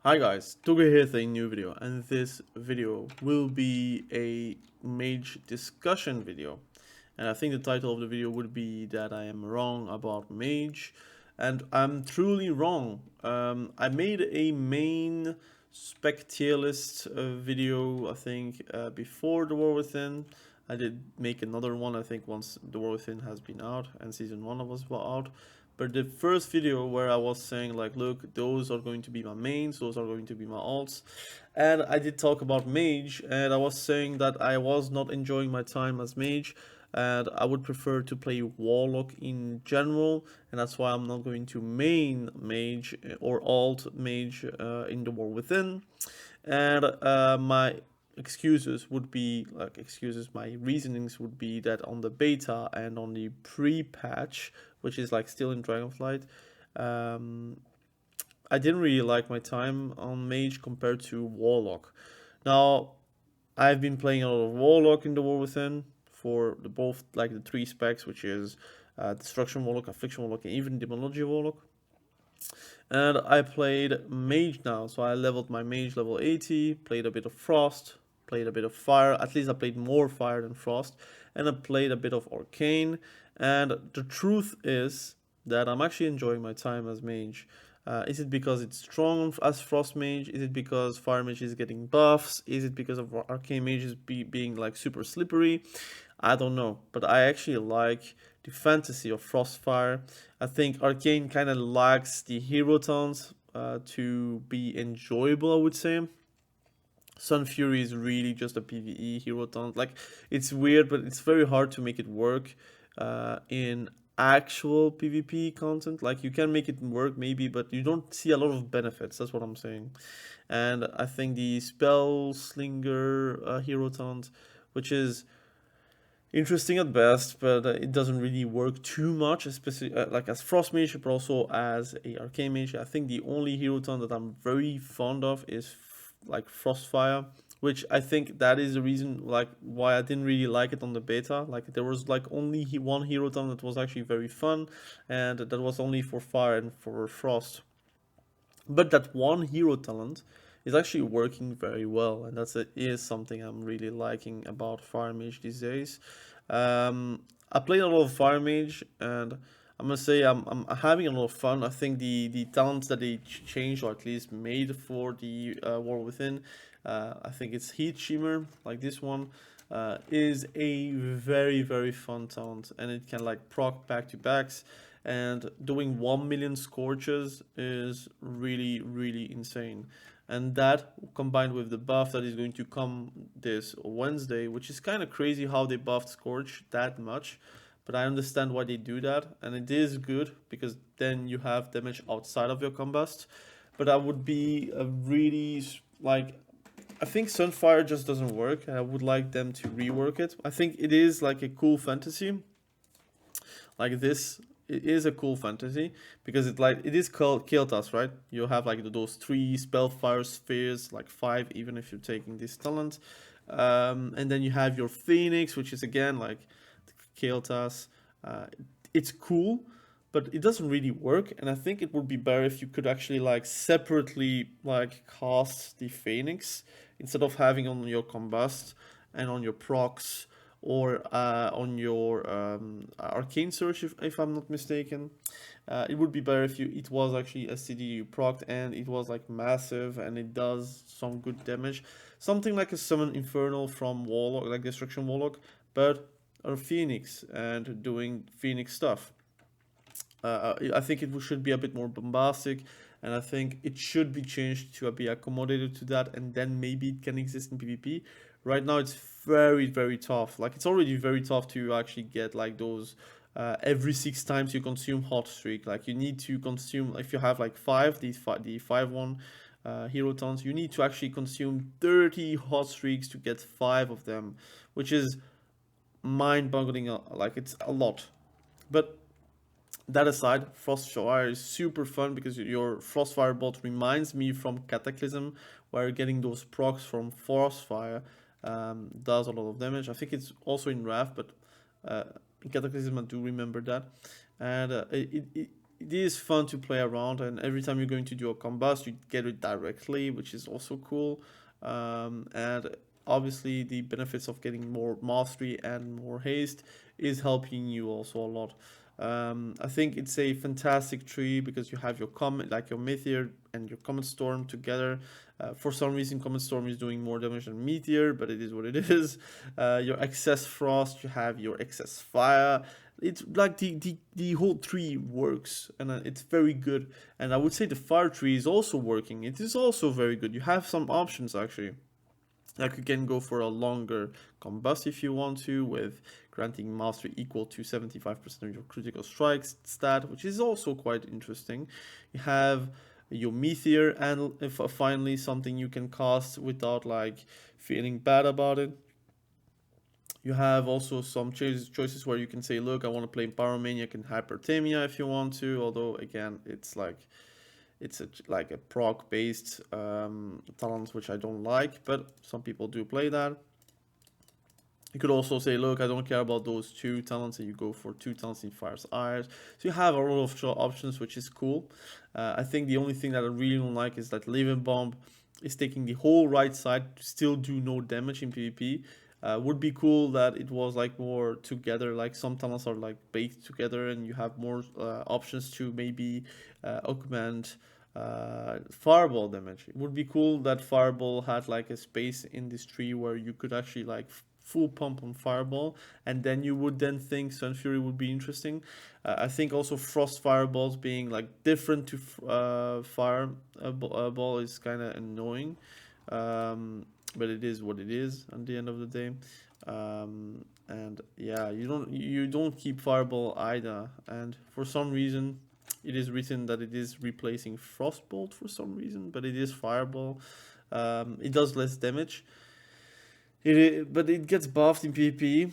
Hi guys, Tuga here with a new video, and this video will be a mage discussion video. And I think the title of the video would be that I am wrong about mage, and I'm truly wrong. I made a main spec tier list video, I think, before the War Within. I did make another one, I think, once the War Within has been out and season 1 was out. But the first video where I was saying like, look, those are going to be my mains, those are going to be my alts. And I did talk about mage, and I was saying that I was not enjoying my time as mage, and I would prefer to play warlock in general, and that's why I'm not going to main mage or alt mage in the War Within. And my excuses would be my reasonings would be that on the beta and on the pre-patch, which is like still in Dragonflight, I didn't really like my time on mage compared to warlock. Now I've been playing a lot of warlock in the War Within for both like the 3 specs, which is destruction warlock, affliction warlock, and even demonology warlock. And I played mage now, so I leveled my mage level 80, played a bit of frost, played a bit of fire, at least I played more fire than frost, and I played a bit of arcane. And the truth is that I'm actually enjoying my time as mage. Is it because it's strong as frost mage? Is it because fire mage is getting buffs? Is it because of arcane mages being like super slippery? I don't know, but I actually like the fantasy of Frostfire. I think Arcane kind of lacks the hero tones to be enjoyable, I would say. Sun Fury is really just a PvE hero taunt. Like, it's weird, but it's very hard to make it work in actual PvP content. Like, you can make it work maybe, but you don't see a lot of benefits. That's what I'm saying. And I think the Spell Slinger hero taunt, which is interesting at best, but it doesn't really work too much, especially like as frost mage, but also as a arcane mage. I think the only hero taunt that I'm very fond of is like Frostfire, which I think that is the reason like why I didn't really like it on the beta. Like there was like only one hero taunt that was actually very fun, and that was only for fire and for frost. But that one hero talent is actually working very well, and is something I'm really liking about Fire Mage these days. I played a lot of Fire Mage, and I'm gonna say I'm having a lot of fun. I think the talents that they changed, or at least made for the War Within, I think it's Heat Shimmer, like this one, is a very fun talent, and it can like proc back to backs. And doing 1 million scorches is really insane. And that combined with the buff that is going to come this Wednesday, which is kind of crazy how they buffed Scorch that much, but I understand why they do that, and it is good because then you have damage outside of your combust. But I would be a really like, I think Sunfire just doesn't work, and I would like them to rework it. I think it is like a cool fantasy, like this. It is a cool fantasy because it is called Kiltas, right? You have like those 3 spellfire spheres, like 5 even if you're taking this talent, and then you have your Phoenix, which is again like Kiltas. It's cool, but it doesn't really work, and I think it would be better if you could actually like separately like cast the Phoenix instead of having on your combust and on your procs, or on your arcane search, if I'm not mistaken. It would be better if it was actually SCD you procced and it was like massive and it does some good damage. Something like a summon infernal from warlock, like destruction warlock, but a phoenix and doing phoenix stuff. I think it should be a bit more bombastic, and I think it should be changed to be accommodated to that, and then maybe it can exist in PvP. Right now, it's very tough. Like it's already very tough to actually get like those every 6 times you consume hot streak. Like you need to consume, if you have like 5 the 5/1 hero tons, you need to actually consume 30 hot streaks to get 5 of them, which is mind-boggling. Like it's a lot, but that aside, Frostfire is super fun because your Frostfire bot reminds me from Cataclysm, where getting those procs from Frostfire does a lot of damage. I think it's also in Wrath, but in Cataclysm I do remember that. And it is fun to play around, and every time you're going to do a combust, you get it directly, which is also cool. And obviously, the benefits of getting more mastery and more haste is helping you also a lot. I think it's a fantastic tree because you have your comet, like your meteor and your comet storm together. For some reason, comet storm is doing more damage than meteor, but it is what it is. Your excess frost, you have your excess fire. It's like the whole tree works, and it's very good. And I would say the fire tree is also working. It is also very good. You have some options actually. Like you can go for a longer combust if you want to, with granting mastery equal to 75% of your critical strikes stat, which is also quite interesting. You have your meteor, and if finally something you can cast without like feeling bad about it. You have also some choices where you can say, look, I want to play Pyromaniac and Hyperthermia if you want to, although again, it's like like a proc based talent, which I don't like, but some people do play that. You could also say, look, I don't care about those two talents, and you go for two talents in Fire's Eyes. So you have a lot of options, which is cool. I think the only thing that I really don't like is that Living Bomb is taking the whole right side to still do no damage in PvP. Would be cool that it was like more together, like some talents are like baked together, and you have more options to maybe augment fireball damage. It would be cool that fireball had like a space in this tree where you could actually like full pump on fireball, and then you would then think Sun Fury would be interesting. I think also frost fireballs being like different to fire ball is kind of annoying. But it is what it is at the end of the day. And yeah, you don't keep fireball either, and for some reason it is written that it is replacing frostbolt for some reason, but it is fireball. It does less damage, but it gets buffed in PvP.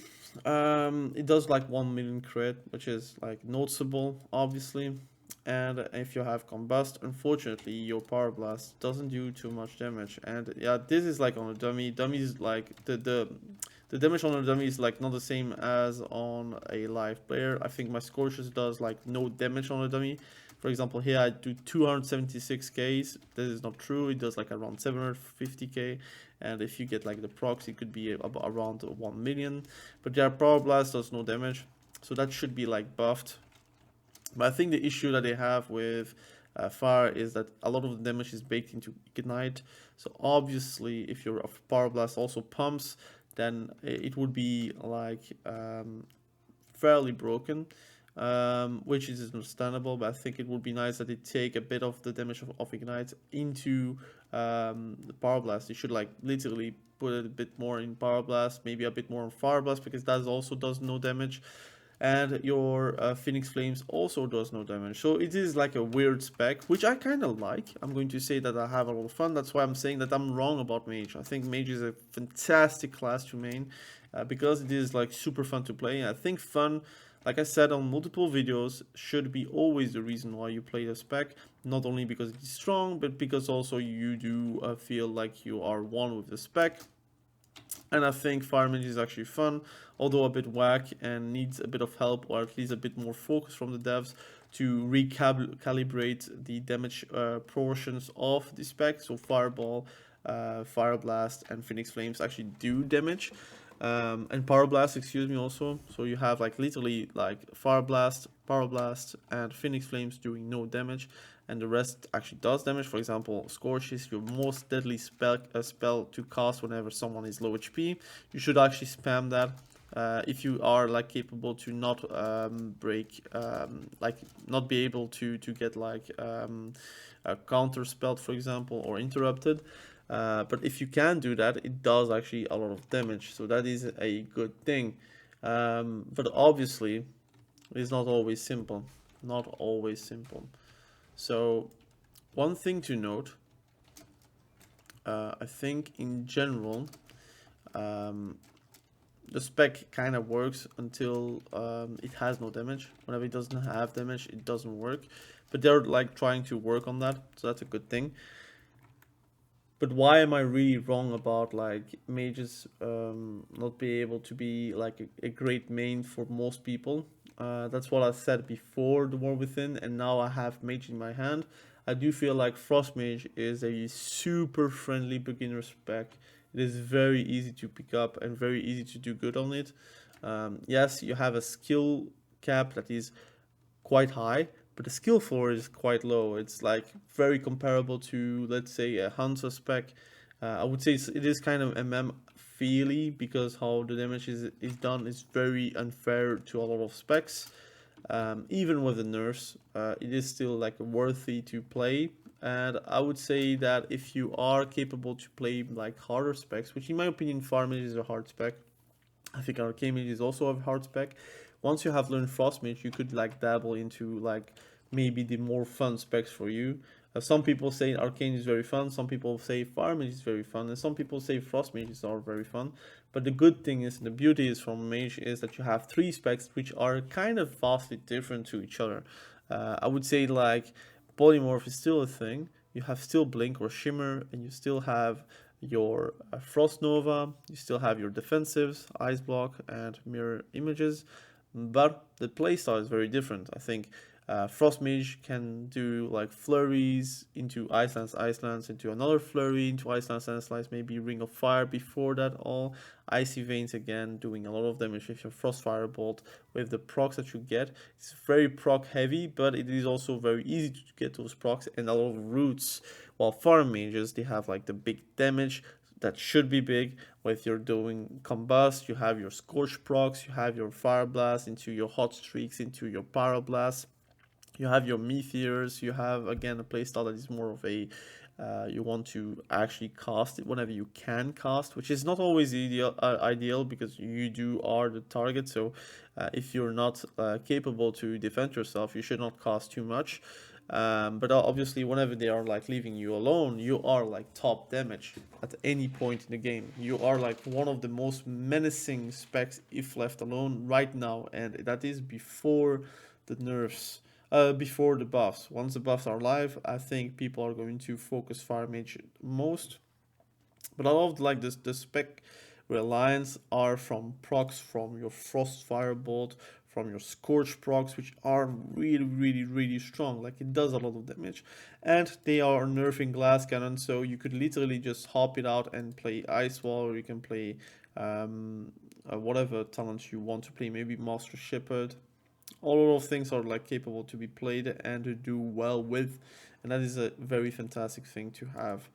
It does like 1 million crit, which is like noticeable obviously. And if you have combust, unfortunately your power blast doesn't do too much damage. And yeah, this is like on a dummy. Dummy is like the damage on a dummy is like not the same as on a live player. I think my Scorches does like no damage on a dummy. For example, here I do 276k. This is not true. It does like around 750k. And if you get like the procs, it could be around 1 million. But yeah, power blast does no damage, so that should be like buffed. But I think the issue that they have with fire is that a lot of the damage is baked into ignite. So obviously, if your power blast also pumps, then it would be like fairly broken, which is understandable. But I think it would be nice that they take a bit of the damage of ignite into the power blast. You should like literally put it a bit more in power blast, maybe a bit more on fire blast, because that also does no damage. And your Phoenix Flames also does no damage. So it is like a weird spec, which I kind of like. I'm going to say that I have a lot of fun. That's why I'm saying that I'm wrong about Mage. I think Mage is a fantastic class to main because it is like super fun to play. And I think fun, like I said on multiple videos, should be always the reason why you play the spec. Not only because it is strong, but because also you do feel like you are one with the spec. And I think Fire Mage is actually fun, although a bit whack and needs a bit of help, or at least a bit more focus from the devs to recalibrate the damage portions of the spec. So Fireball, Fire Blast, and Phoenix Flames actually do damage. And Power Blast, excuse me, also. So you have like literally like Fire Blast, Power Blast, and Phoenix Flames doing no damage, and the rest actually does damage. For example, Scorch is your most deadly spell to cast whenever someone is low HP. You should actually spam that. If you are like capable to not break, like not be able to get like a counter spelled, for example, or interrupted. But if you can do that, it does actually a lot of damage, so that is a good thing. But obviously, it's not always simple. Not always simple. So, one thing to note, I think in general, the spec kind of works until it has no damage. Whenever it doesn't have damage, it doesn't work. But they're like trying to work on that, so that's a good thing. But why am I really wrong about like mages not be able to be like a great main for most people? That's what I said before the War Within, and now I have Mage in my hand. I do feel like Frost Mage is a super friendly beginner spec. It is very easy to pick up and very easy to do good on it. Yes, you have a skill cap that is quite high, but the skill floor is quite low. It's like very comparable to, let's say, a hunter spec. I would say it is kind of MM feely because how the damage is done is very unfair to a lot of specs. Even with the nerfs, it is still like worthy to play. And I would say that if you are capable to play like harder specs, which in my opinion, Fire Mage is a hard spec. I think Arcane Mage is also a hard spec. Once you have learned Frost Mage, you could like dabble into like maybe the more fun specs for you. Some people say Arcane is very fun, some people say Fire Mage is very fun, and some people say Frost Mage is all very fun. But the good thing is, the beauty is from Mage is that you have three specs which are kind of vastly different to each other. I would say like Polymorph is still a thing. You have still Blink or Shimmer, and you still have your Frost Nova, you still have your defensives, Ice Block, and Mirror Images, but the playstyle is very different. I think Frost Mage can do like flurries into Icelands, into another flurry, into Icelands, maybe Ring of Fire before that all. Icy Veins again, doing a lot of damage with your Frost Firebolt with the procs that you get. It's very proc heavy, but it is also very easy to get those procs and a lot of roots. While Fire Mages, they have like the big damage that should be big. If you're doing Combust, you have your Scorch procs, you have your Fire Blast into your Hot Streaks, into your Pyroblast. You have your Meteors, you have again a playstyle that is more of a you want to actually cast it whenever you can cast, which is not always ideal because you are the target. So if you're not capable to defend yourself, you should not cast too much. But obviously, whenever they are like leaving you alone, you are like top damage at any point in the game. You are like one of the most menacing specs if left alone right now, and that is before the nerfs. Before the buffs. Once the buffs are live, I think people are going to focus Fire Mage most. But a lot of like this, the spec reliance are from procs from your Frost Firebolt, from your Scorch procs, which are really strong. Like it does a lot of damage, and they are nerfing Glass Cannon, so you could literally just hop it out and play Ice Wall, or you can play whatever talent you want to play. Maybe Master Shepherd. All of things are like capable to be played and to do well with, and that is a very fantastic thing to have.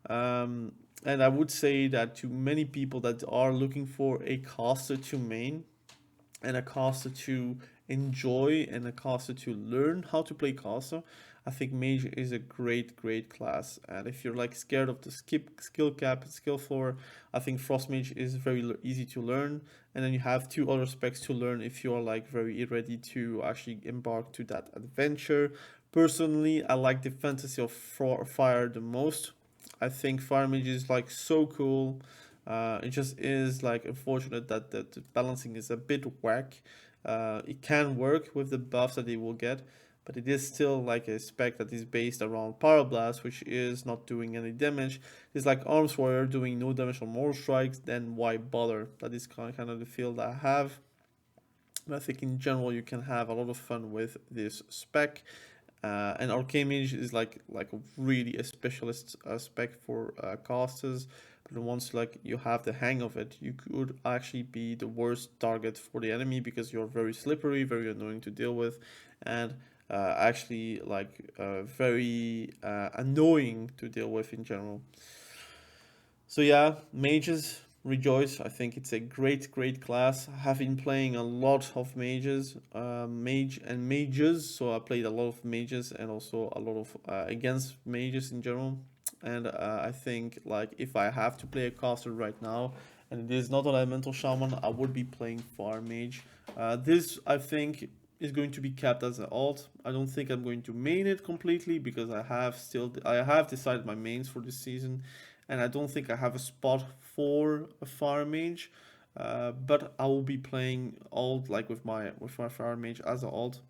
And I would say that to many people that are looking for a caster to main and a caster to enjoy and a caster to learn how to play caster, I think Mage is a great class. And if you're like scared of the skill cap and skill floor, I think Frost Mage is very easy to learn. And then you have two other specs to learn if you are like very ready to actually embark to that adventure. Personally, I like the Fantasy of Fire the most. I think Fire Mage is like so cool. It just is like unfortunate that the balancing is a bit whack. It can work with the buffs that it will get, but it is still like a spec that is based around Pyroblast, which is not doing any damage. It's like Arms Warrior doing no damage on more strikes, then why bother? That is kind of the feel that I have. But I think in general you can have a lot of fun with this spec. And Arcane Mage is like really a specialist spec for casters. But once like you have the hang of it, you could actually be the worst target for the enemy because you're very slippery, very annoying to deal with, and actually like very annoying to deal with in general. So yeah, mages, rejoice. I think it's a great class. I have been playing a lot of mages, mage and mages. So I played a lot of mages and also a lot of against mages in general. And I think like if I have to play a caster right now, and it is not an elemental shaman, I would be playing Fire Mage. This I think is going to be capped as an alt. I don't think I'm going to main it completely because I have decided my mains for this season, and I don't think I have a spot for a Fire Mage. But I will be playing alt like with my Fire Mage as an alt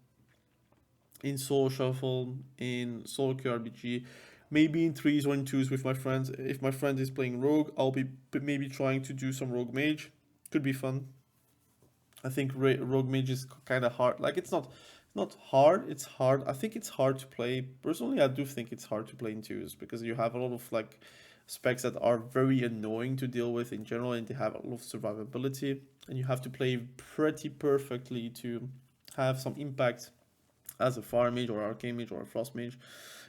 in Soul Shuffle, in Soul QRBG, maybe in 3s or in 2s with my friends. If my friend is playing Rogue, I'll be maybe trying to do some Rogue Mage. Could be fun. I think rogue mage is kind of hard. Like not hard. It's hard. I think it's hard to play. Personally, I do think it's hard to play in twos because you have a lot of like specs that are very annoying to deal with in general, and they have a lot of survivability, and you have to play pretty perfectly to have some impact as a fire mage or arcane mage or a frost mage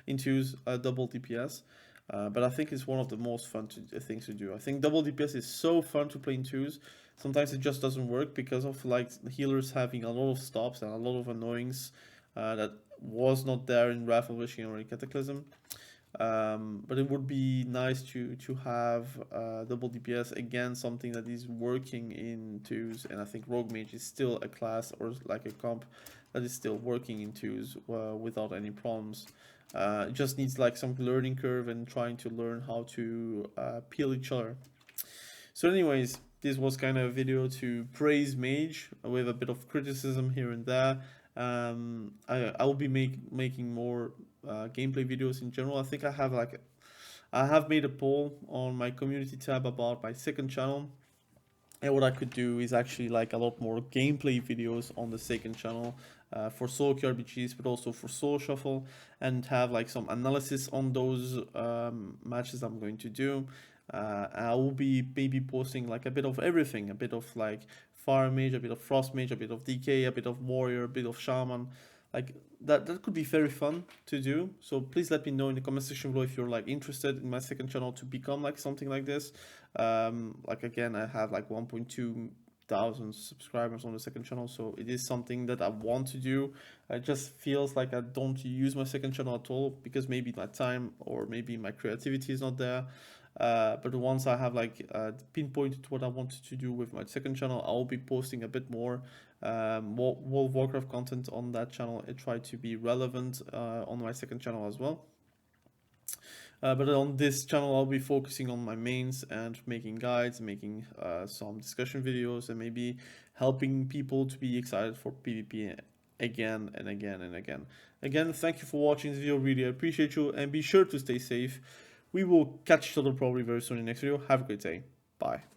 in twos, double DPS. But I think it's one of the most fun things to do. I think double DPS is so fun to play in twos. Sometimes it just doesn't work because of like healers having a lot of stops and a lot of annoyings that was not there in Wrath of Wishing or in Cataclysm. But it would be nice to have double DPS again, something that is working in twos, and I think Rogue Mage is still a class or like a comp that is still working in twos without any problems. It just needs like some learning curve and trying to learn how to peel each other. So anyways, this was kind of a video to praise Mage with a bit of criticism here and there. I will be making more gameplay videos in general. I think I have made a poll on my community tab about my second channel, and what I could do is actually like a lot more gameplay videos on the second channel for solo queue RPGs, but also for solo shuffle, and have like some analysis on those matches I'm going to do. I will be maybe posting like a bit of everything, a bit of like fire mage, a bit of frost mage, a bit of DK, a bit of warrior, a bit of shaman. Like that could be very fun to do. So please let me know in the comment section below if you're like interested in my second channel to become like something like this. Like again, I have like 1.2 thousand subscribers on the second channel, so it is something that I want to do. It just feels like I don't use my second channel at all because maybe my time or maybe my creativity is not there. But once I have like pinpointed what I wanted to do with my second channel, I'll be posting a bit more World of Warcraft content on that channel and try to be relevant on my second channel as well. But on this channel, I'll be focusing on my mains and making guides, making some discussion videos, and maybe helping people to be excited for PvP again and again and again. Again, thank you for watching this video. Really appreciate you, and be sure to stay safe. We will catch each other probably very soon in the next video. Have a great day. Bye.